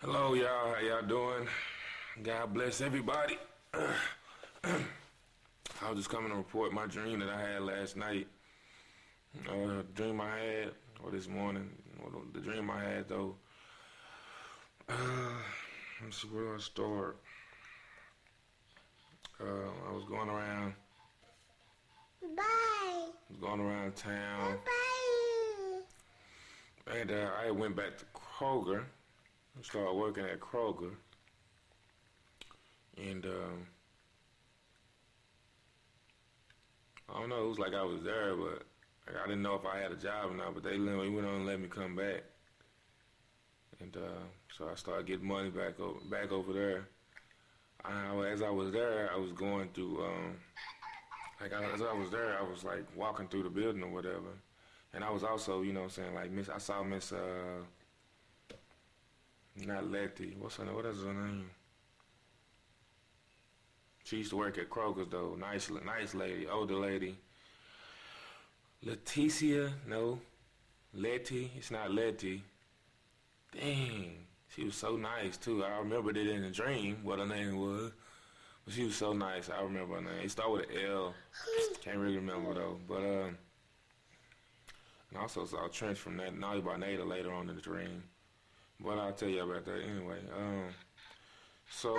Hello, y'all. How y'all doing? God bless everybody. I was just coming to report my dream that I had last night. Dream I had, or this morning. Well, the dream I had though. Let's see, where do I start? I was going around. Bye. Was going around town, Bye. and I went back to Kroger. I started working at Kroger, and I don't know. It was like I was there, but like, I didn't know if I had a job or not. But they went on and let me come back, and so I started getting money back over there. As I was there, I was going through as I was there, I was like walking through the building or whatever, and I was also, what I'm saying, like I saw Miss not Letty. What is her name? She used to work at Kroger's though. Nice lady, older lady. Leticia, no. Letty, it's not Letty. Dang, she was so nice too. I remembered it in a dream what her name was. But she was so nice. I remember her name. It started with an L. Can't really remember though. But and I also saw Trench from that Naughty by Nader later on in the dream. But I'll tell you about that anyway. So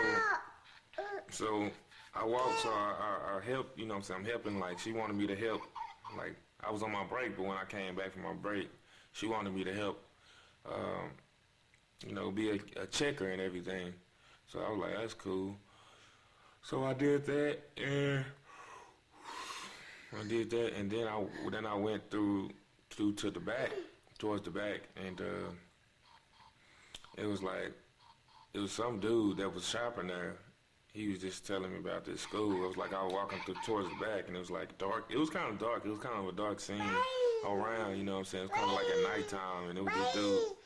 I walked, so I helped, what I'm saying, I'm helping, like, she wanted me to help, like, I was on my break, but when I came back from my break, she wanted me to help, be a checker and everything. So I was like, that's cool. So I did that, and then I went through to the back, towards the back, and it was some dude that was shopping there. He was just telling me about this school. It was like I was walking towards the back, and it was like dark. It was kind of dark. It was kind of a dark scene around, what I'm saying? It was kind of like at nighttime, and it was this dude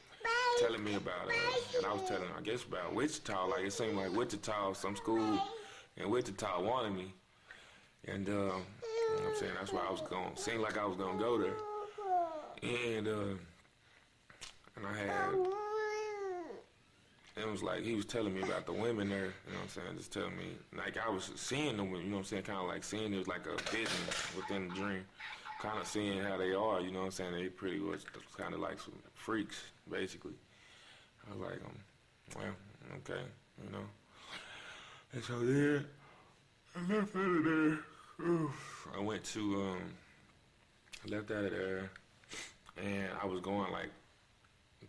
telling me about it. And I was telling him, I guess, about Wichita. Like, it seemed like Wichita, some school in Wichita wanted me. And, what I'm saying? That's why I was going. Seemed like I was going to go there. And I had... It was like he was telling me about the women there, what I'm saying, just telling me, like I was seeing them, what I'm saying, kind of like seeing it was like a vision within the dream, kind of seeing how they are, what I'm saying, they pretty much kind of like some freaks, basically. I was like, well, okay, And so then, I left out of there, I went to, left out of there, and I was going like,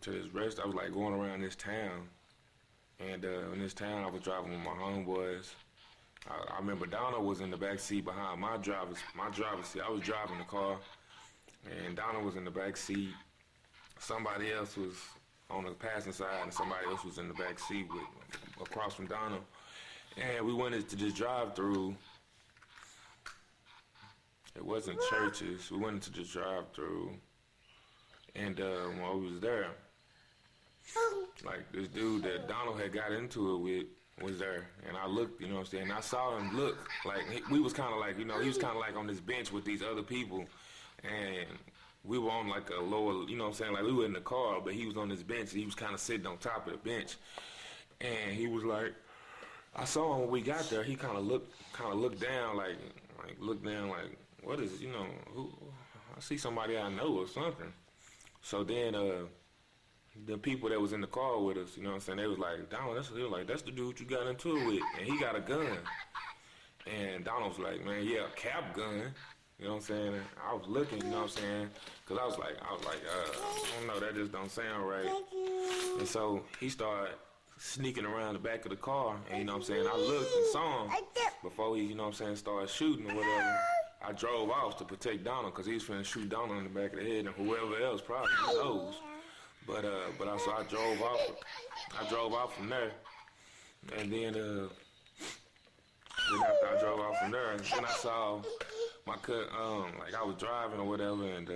to this rest, I was like going around this town. And in this town, I was driving with my homeboys. I remember Donna was in the back seat behind my driver's seat. I was driving the car, and Donna was in the back seat. Somebody else was on the passenger side, and somebody else was in the back seat across from Donna. And we went into this drive-through. It wasn't churches. We went into this drive-through, and while we was there, like this dude that Donald had got into it with was there, and I looked, what I'm saying, I saw him look, like we was kind of like, he was kind of like on this bench with these other people, and we were on like a lower, what I'm saying, like we were in the car, but he was on this bench, and he was kind of sitting on top of the bench, and he was like, I saw him when we got there, he kind of looked down, like looked down, like, what is, who, I see somebody I know or something. So then, the people that was in the car with us, what I'm saying, they was like, Donald, that's the dude you got into it with, and he got a gun. And Donald was like, man, yeah, a cap gun, what I'm saying. I was looking, what I'm saying, because I was like, I don't know, that just don't sound right. And so he started sneaking around the back of the car, and what I'm saying, I looked and saw him before he, what I'm saying, started shooting or whatever. I drove off to protect Donald because he was finna shoot Donald in the back of the head, and whoever else probably knows. But also I drove off. I drove off from there, and then after I drove off from there, then I saw my like I was driving or whatever, and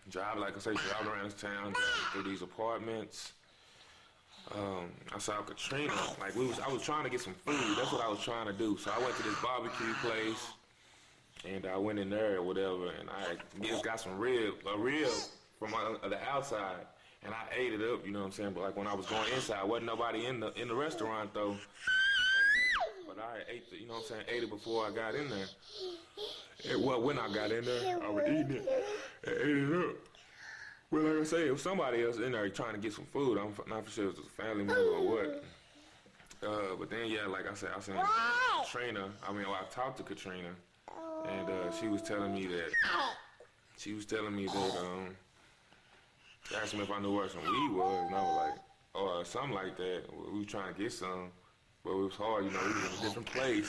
driving around this town, through these apartments. I saw Katrina. Like I was trying to get some food. That's what I was trying to do. So I went to this barbecue place, and I went in there or whatever, and I just got some rib from the outside, and I ate it up, you know what I'm saying? But like when I was going inside, wasn't nobody in the restaurant though. But I ate the, you know what I'm saying, ate it before I got in there. Well, when I got in there, I was eating it and ate it up. Well, like I say, if somebody else in there trying to get some food, I'm not for sure if it's a family member or what. But then, yeah, like I said, Katrina. I mean, well, I talked to Katrina, and she was telling me that, she asked me if I knew where some weed was, and I was like, or something like that. We were trying to get some, but it was hard, you know, we was in a different place,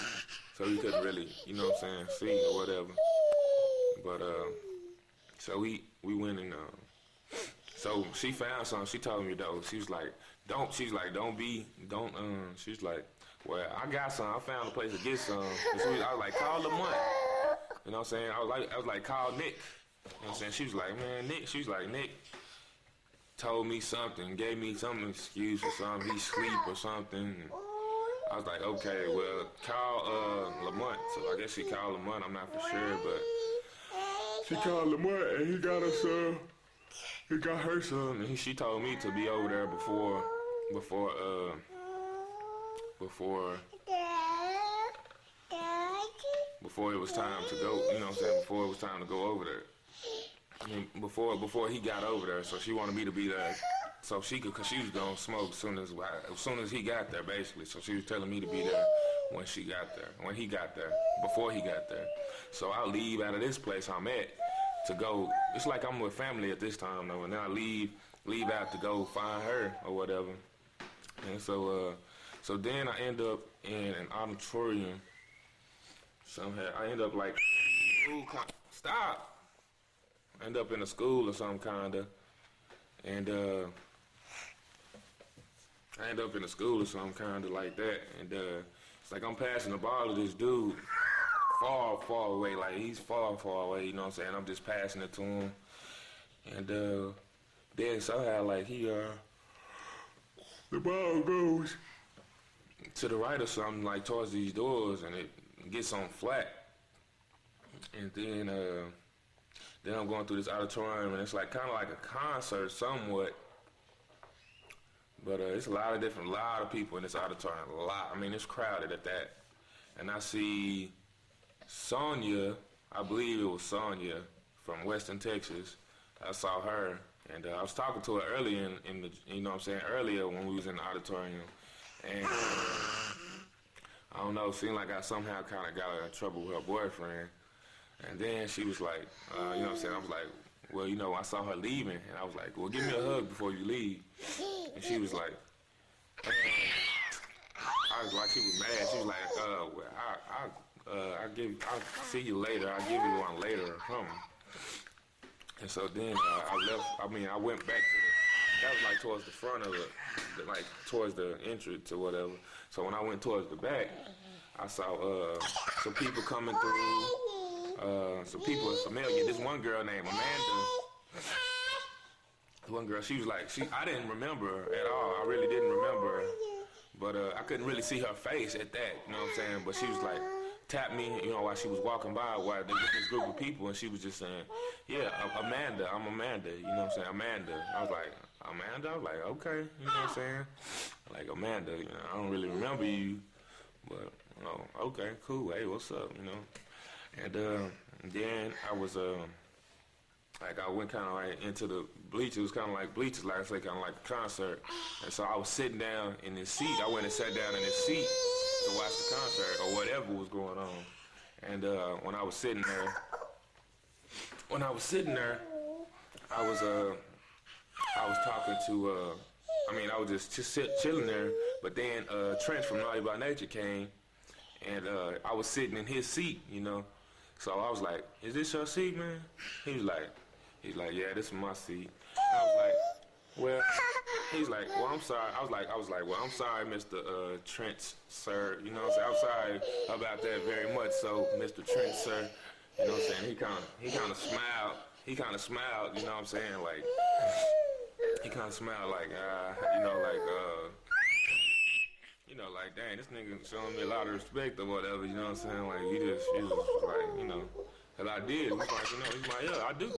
so we couldn't really, you know what I'm saying, see or whatever. But, so we went and, so she found something. She told me though. She was like, she's like, she's like, well, I got some. I found a place to get some. I was like, call Lamont. You know what I'm saying? I was like, call Nick. You know what I'm saying? She was like, man, Nick. She was like, Nick told me something, gave me some excuse or something. He sleep or something. And I was like, okay, well, call Lamont. So I guess she called Lamont. I'm not for sure, but she called Lamont and he got us he got her son, and she told me to be over there before it was time to go. You know what I'm saying? Before it was time to go over there. I mean, before he got over there, so she wanted me to be there, so she could, cause she was gonna smoke as soon as he got there, basically. So she was telling me to be there when he got there, before he got there. So I leave out of this place I'm at to go. It's like I'm with family at this time though, and then I leave out to go find her or whatever. And so then I end up in an auditorium. Somehow I end up like, stop. I end up in a school or some kinda, and I end up in a school or something kinda like that, and it's like I'm passing the ball to this dude. Far away, like he's far away, you know what I'm saying? I'm just passing it to him. And then somehow like the ball goes to the right or something, like towards these doors, and it gets on flat. And then I'm going through this auditorium, and it's like kind of like a concert somewhat. But it's a lot of people in this auditorium, a lot. I mean, it's crowded at that. And I see Sonia, I believe it was Sonia from Western Texas. I saw her, and I was talking to her earlier in the, you know what I'm saying, earlier when we was in the auditorium, and I don't know, it seemed like I somehow kind of got her in trouble with her boyfriend, and then she was like, you know what I'm saying, I was like, well, you know, I saw her leaving, and I was like, well, give me a hug before you leave, and she was like, I was like, she was mad, she was like, well, I'll see you later. I'll give you one later or something. And so then I left. I mean, I went back to that was like towards the front of it, like towards the entrance or whatever. So when I went towards the back, I saw some people coming through. Some people are familiar. This one girl named Amanda. One girl, she was like, I didn't remember her at all. I really didn't remember her. But I couldn't really see her face at that, you know what I'm saying? But she was like, tapped me, you know, while she was walking by, while there was this group of people, and she was just saying, yeah, Amanda, I'm Amanda, you know what I'm saying, Amanda. I was like, Amanda? I was like, okay, you know what I'm saying? Like, Amanda, you know, I don't really remember you, but, you know, okay, cool, hey, what's up, you know? And then I was, like, I went kind of like into the bleachers. It was kind of like bleachers, like I say, kind of like a concert. And so I was sitting down in this seat. I went and sat down in this seat to watch the concert or whatever was going on. And when I was sitting there, I was talking to, I was just chilling there. But then Trent from Naughty by Nature came, and I was sitting in his seat, you know. So I was like, is this your seat, man? He's like, yeah, this is my seat. I was like, well, he's like, well, I'm sorry. I was like, well, I'm sorry, Mr. Trent, sir. You know what I'm saying? I'm sorry about that very much. So, Mr. Trent, sir, you know what I'm saying? He kind of smiled. He kind of smiled, you know what I'm saying? Like, he kind of smiled like, like, dang, this nigga showing me a lot of respect or whatever, you know what I'm saying? Like, you just like, you know, and I did. He was like, you know, he's like, yeah, I do.